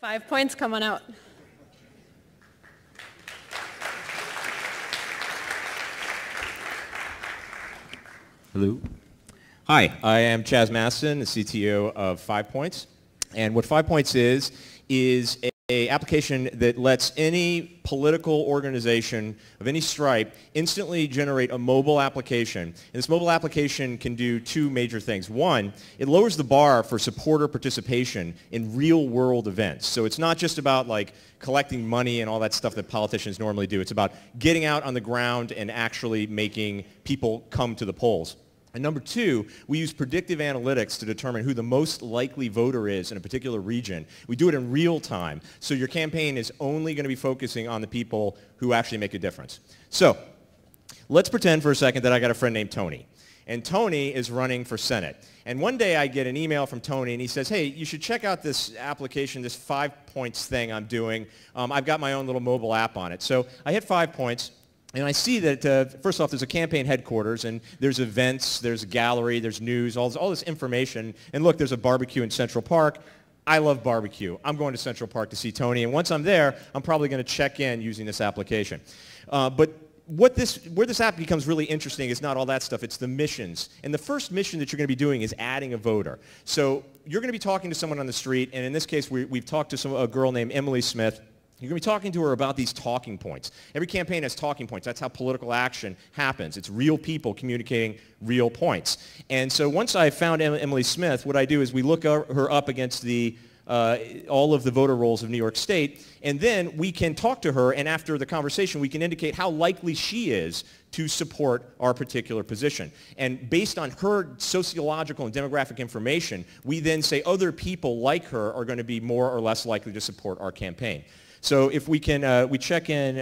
5 points, come on out. Hello. Hi, I am Chaz Maston, the CTO of 5 Points. And what 5 Points is a application that lets any political organization of any stripe instantly generate a mobile application. And this mobile application can do two major things. One, it lowers the bar for supporter participation in real-world events. So it's not just about like collecting money and all that stuff that politicians normally do. It's about getting out on the ground and actually making people come to the polls. And number two, we use predictive analytics to determine who the most likely voter is in a particular region. We do it in real time, so your campaign is only going to be focusing on the people who actually make a difference. So let's pretend for a second that I got a friend named Tony. And Tony is running for Senate. And one day I get an email from Tony and he says, hey, you should check out this application, this 5 Points thing I'm doing. I've got my own little mobile app on it. So I hit 5 Points. And I see that, first off, there's a campaign headquarters, and there's events, there's a gallery, there's news, all this information. And look, there's a barbecue in Central Park. I love barbecue. I'm going to Central Park to see Tony, and once I'm there, I'm probably going to check in using this application. But where this app becomes really interesting is not all that stuff, it's the missions. And the first mission that you're going to be doing is adding a voter. So you're going to be talking to someone on the street, and in this case, we've talked to a girl named Emily Smith. You're going to be talking to her about these talking points. Every campaign has talking points. That's how political action happens. It's real people communicating real points. And so once I found Emily Smith, what I do is we look her up against all of the voter rolls of New York State, and then we can talk to her, and after the conversation, we can indicate how likely she is to support our particular position. And based on her sociological and demographic information, we then say other people like her are going to be more or less likely to support our campaign. So if we can, we check in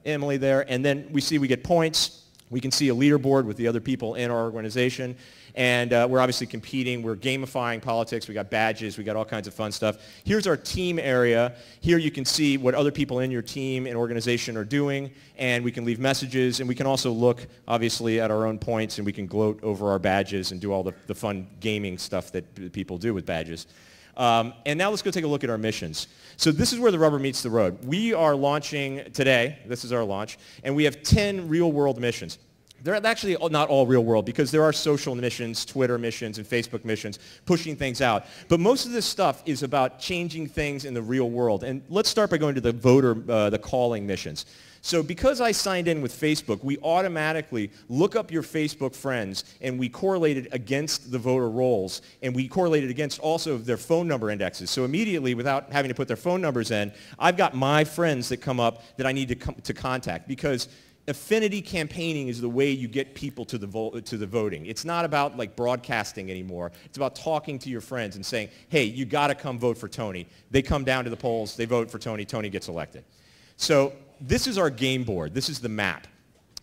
Emily there, and then we see we get points. We can see a leaderboard with the other people in our organization. And we're obviously competing. We're gamifying politics. We got badges. We got all kinds of fun stuff. Here's our team area. Here you can see what other people in your team and organization are doing. And we can leave messages. And we can also look, obviously, at our own points. And we can gloat over our badges and do all the fun gaming stuff that people do with badges. And now let's go take a look at our missions. So this is where the rubber meets the road. We are launching today. This is our launch. And we have 10 real-world missions. They're actually not all real-world because there are social missions, Twitter missions, and Facebook missions, pushing things out. But most of this stuff is about changing things in the real world. And let's start by going to the calling missions. So because I signed in with Facebook, we automatically look up your Facebook friends, and we correlate it against the voter rolls, and we correlate it against also their phone number indexes. So immediately, without having to put their phone numbers in, I've got my friends that come up that I need to contact, because affinity campaigning is the way you get people to the voting. It's not about like broadcasting anymore. It's about talking to your friends and saying, hey, you got to come vote for Tony. They come down to the polls, they vote for Tony, Tony gets elected. So this is our game board. This is the map.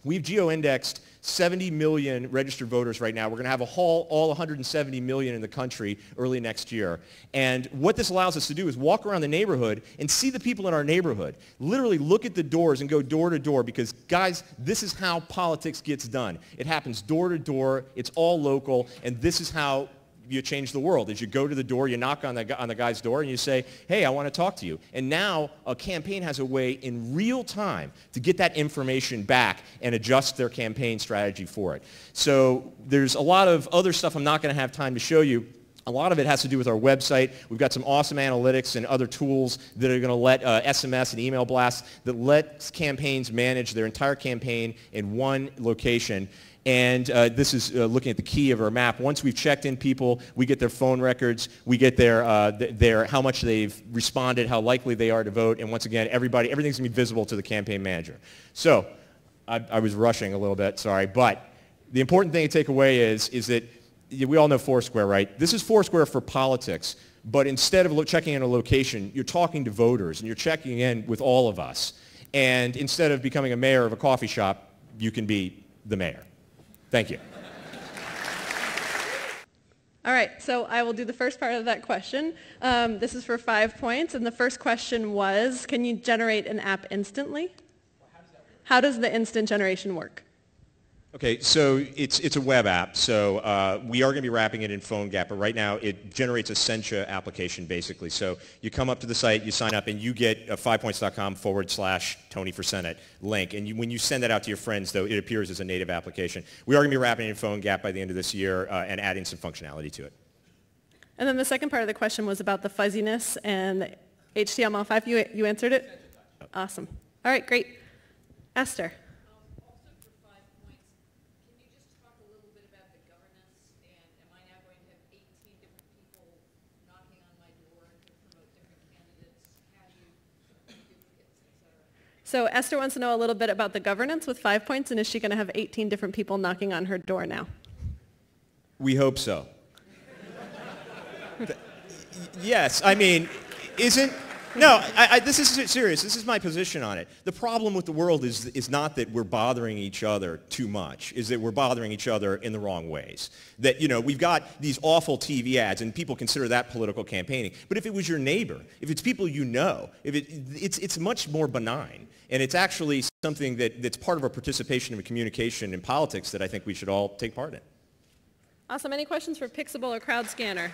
We've geo-indexed 70 million registered voters right now. We're going to have all 170 million in the country early next year. And what this allows us to do is walk around the neighborhood and see the people in our neighborhood. Literally look at the doors and go door to door, because, guys, this is how politics gets done. It happens door to door. It's all local. And this is how you change the world. As you go to the door, you knock on the guy's door and you say, hey, I want to talk to you. And now a campaign has a way in real time to get that information back and adjust their campaign strategy for it. So there's a lot of other stuff I'm not going to have time to show you. A lot of it has to do with our website. We've got some awesome analytics and other tools that are going to let SMS and email blasts that let campaigns manage their entire campaign in one location. And this is looking at the key of our map. Once we've checked in people, we get their phone records, we get their how much they've responded, how likely they are to vote, and once again, everything's going to be visible to the campaign manager. So I was rushing a little bit, sorry, but the important thing to take away is that we all know Foursquare, right? This is Foursquare for politics, but instead of checking in a location, you're talking to voters, and you're checking in with all of us. And instead of becoming a mayor of a coffee shop, you can be the mayor. Thank you. All right, so I will do the first part of that question. This is for 5 points, and the first question was, can you generate an app instantly? How does the instant generation work? Okay, so it's a web app, so we are going to be wrapping it in PhoneGap, but right now it generates a Sencha application basically. So you come up to the site, you sign up, and you get a 5points.com/Tony for Senate link. And when you send that out to your friends, though, it appears as a native application. We are going to be wrapping it in PhoneGap by the end of this year and adding some functionality to it. And then the second part of the question was about the fuzziness and the HTML5. You answered it? Awesome. All right, great. Esther. So Esther wants to know a little bit about the governance with 5 points, and is she going to have 18 different people knocking on her door now? We hope so. Yes, I mean, no, this is serious. This is my position on it. The problem with the world is not that we're bothering each other too much, is that we're bothering each other in the wrong ways. That, we've got these awful TV ads, and people consider that political campaigning. But if it was your neighbor, if it's people you know, it's much more benign. And it's actually something that's part of our participation in communication and politics that I think we should all take part in. Awesome. Any questions for Pixable or Crowd Scanner?